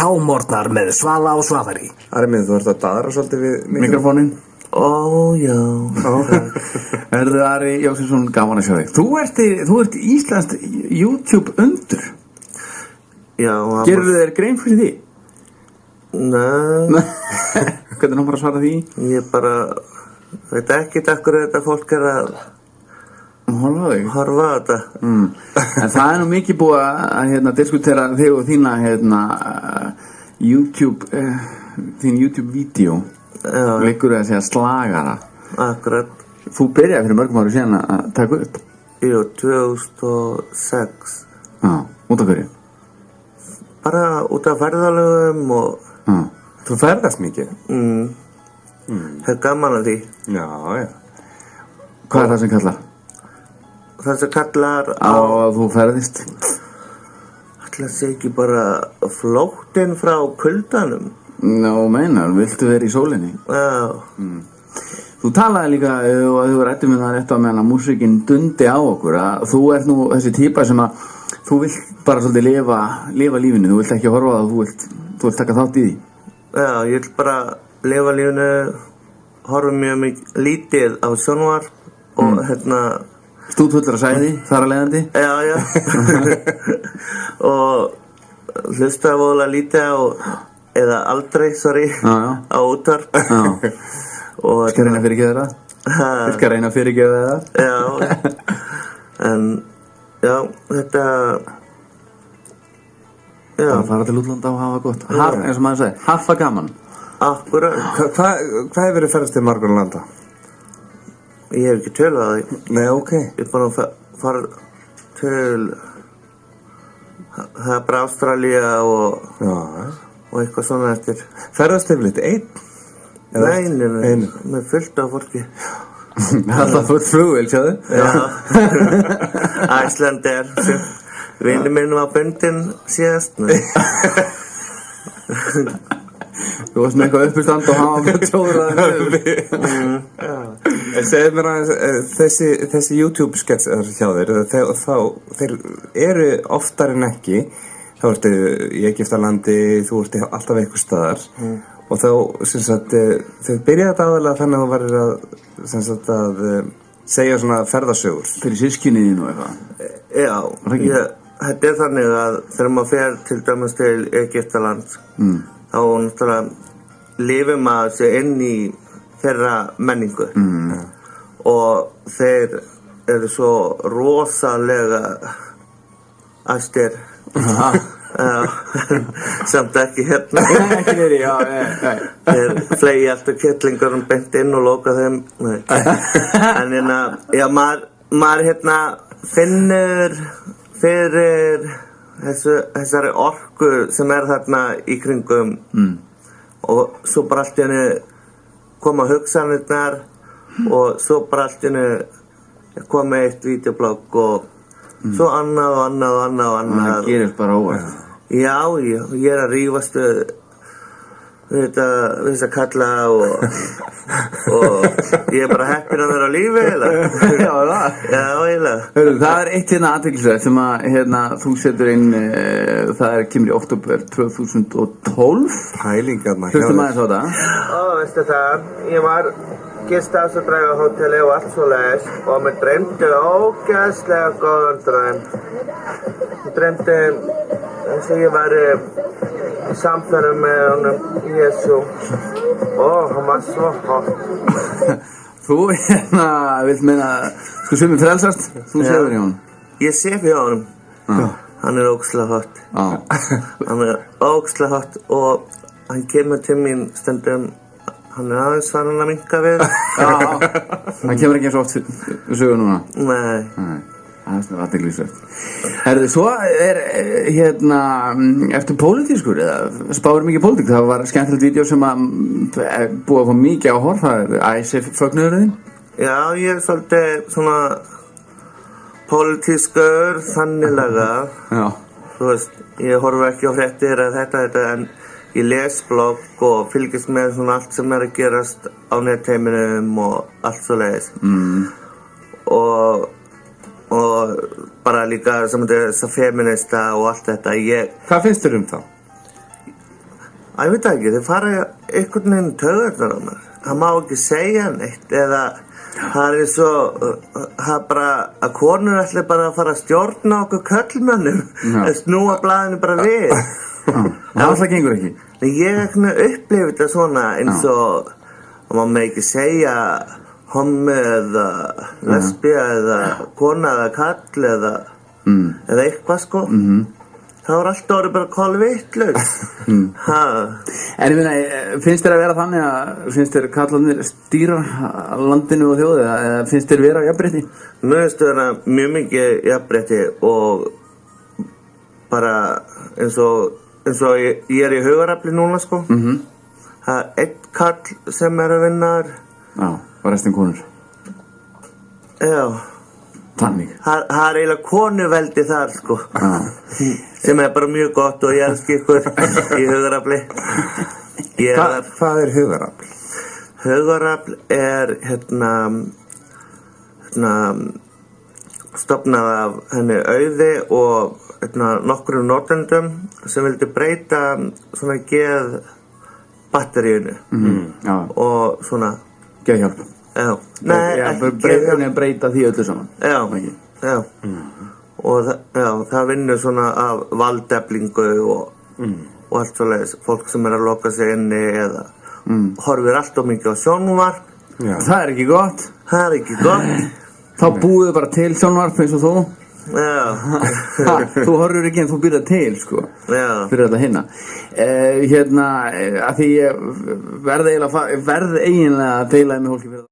Hámorgnar með Svala og Svavari. Armið, þú ert að daðra svolítið við mikrofóninn. Já. Herðu, Ari Jósefsson, gaman að sjá þig. Þú ert íslenskt YouTube undur. Já. Gerðu þér grein fyrir því? Nei. Hvernig náttúrulega að svara því? Ég bara veit ekki takkur þetta fólk að horfa á þetta. En það nú mikið búið að diskutera þig og þína YouTube þín YouTube-vídeó. Já. Leikur að segja slagara. Akkurat. Þú byrjaði fyrir mörgum árum síðan að taka upp. Jú, 2006. Já, út af hverju? Bara út af ferðalögum og Þú ferðast mikið? Það er gaman að því. Já. Hvað er það sem kallar? Það sem kallar á að þú ferðist? Ætla að segja ekki bara flóttinn frá kuldanum. Meinar, viltu vera í sólinni? Já. Þú talaði líka og þú rættir með það rétt á meðan að músíkin dundi á okkur að þú ert nú þessi típa sem að þú vilt bara svolítið lifa lífinu, þú vilt ekki horfa á það, þú vilt taka þátt í því. Já, ég vil bara lifa lífinu, horfa mjög mikið lítið á sjónvarp og stútfullur að sæði, þar að leiðandi. Já. Og hlusta voðalega lítið eða aldrei, á útvarp. Skal reyna að fyrirgefa það? Skal reyna að fyrirgefa það? Já. En, já, þetta... Já. Bara fara til útlanda og hafa gott. Eins og maður segi, hafa gaman. Akkurat. Hvað hefur þið ferðast til margur landa? Ég hef ekki tölvað á því. Nei, ok. Ég er bara að fara til... Það er bara Ástralía og eitthvað svona eftir. Ferðast yfirleitt einn? Nei, með fullt af fólki. Alltaf fullt flugvél, sjáðu? Já. Icelandair. Vinur minn var bundinn síðast. Þú varst með eitthvað uppistand og hann var bara tjóðraði Segðu mér að þessi YouTube-sketsar hjá þér, þeir eru oftar en ekki, þá ertu í Egyptalandi, þú ert alltaf einhver staðar og þá, þau byrjaði þetta aðalega þannig að þú varir að segja svona ferðasögur. Fyrir sískinniðin og eitthvað? Já, þetta er þannig að þegar maður fer til dæmis til Egyptaland, þá náttúrulega lifir maður sig inn í þeirra menningu og þeir eru svo rosalega æstir samt ekki hérna. Ekki verið, já. Þeir flegi alltaf kettlingur beint inn og loka þeim. En já, maður finnur fyrir þessari orku sem er þarna í kringum og svo bara allt í henni koma hugsanirnar og svo bara allt í henni koma eitt vídeoblogg og svo annað og annað. Það gerist bara óvart. Já, ég er að rífast við þess að kalla og ég er bara heppinn að vera á lífi eiginlega. Já, það? Já, eiginlega. Það er eitt athyglisvert sem að þú setur inn, það kemur í október 2012. Pælingarna. Hlustum aðeins á það. Veistu það, ég var gistafsöldræði á hóteli og allt svo leiðis og mér dreymdi ógeðslega góðan draum. Ég dreymdi eins og ég væri í samferðum með honum Jesú. Hann var svo hot. Þú vilt meina, sumir frelsast, þú sefur í honum. Ég sef í honum. Hann er ógeðslega hot. Hann er ógeðslega hot og hann kemur til mín stundum. Hann er aðeins farin að minnka við. Hann kemur ekki eins og oft við sögur núna. Nei. Það er athyglisvert. Herðu, svo eftir pólitískur, eða spáir mikið pólitík, það var skemmtilegt vídeo sem að búið að fá mikið á horf, það er fögnuðurinn. Já, ég er svolítið svona pólitískur þannilega. Já. Þú veist, ég horfa ekki á fréttir eða þetta, en ég les blogg og fylgist með svona allt sem er að gerast á netheiminum og allt svoleiðis. Og bara líka sem þess að feminista og allt þetta. Hvað finnst þér um það? ég veit það ekki, þeir fara einhvern veginn taugarnar á mér. Það má ekki segja neitt eða það er svo, það er bara að konur ætli bara að fara að stjórna okkur köllmönnum að snúa blaðinu bara við. Það gengur ekki. Ég upplifi þetta svona eins og að maður með ekki segja homi eða lesbía eða kona eða kall eða eitthvað sko. Það var alltaf orðið bara kolvitlaus. En ég meina, finnst þér að vera þannig að finnst þér kallarnir stýra landinu og þjóðið eða finnst þér vera jafnrétti? Mér finnst vera mjög mikið jafnrétti og bara eins og ég er í Hugarafli núna sko. Það er einn kall sem er að vinna þar. Já, og restin konur. Já. Þannig. Það er eiginlega konuveldi þar sko. Sem er bara mjög gott og ég elski ykkur í Hugarafli. Hvað er Hugarafl? Hugarafl er stofnað af henni Auði og nokkrum notendum sem vildi breyta svona geð batteríinu og svona geðhjálp. Já, nei, ekki breyta því öllu saman. Já. Og það vinnur svona af valdeflingu og allt svoleiðis, fólk sem er að loka sig inni eða horfir allt of mikið á sjónvarp. Það er ekki gott. Það er ekki gott. Þá búið bara til sjónvarp eins og þú. Já. Þú horfir ekki en þú byrjar til sko. Já. Fyrir þetta hinna. Að því ég verð eiginlega að deila með fólki fyrir það.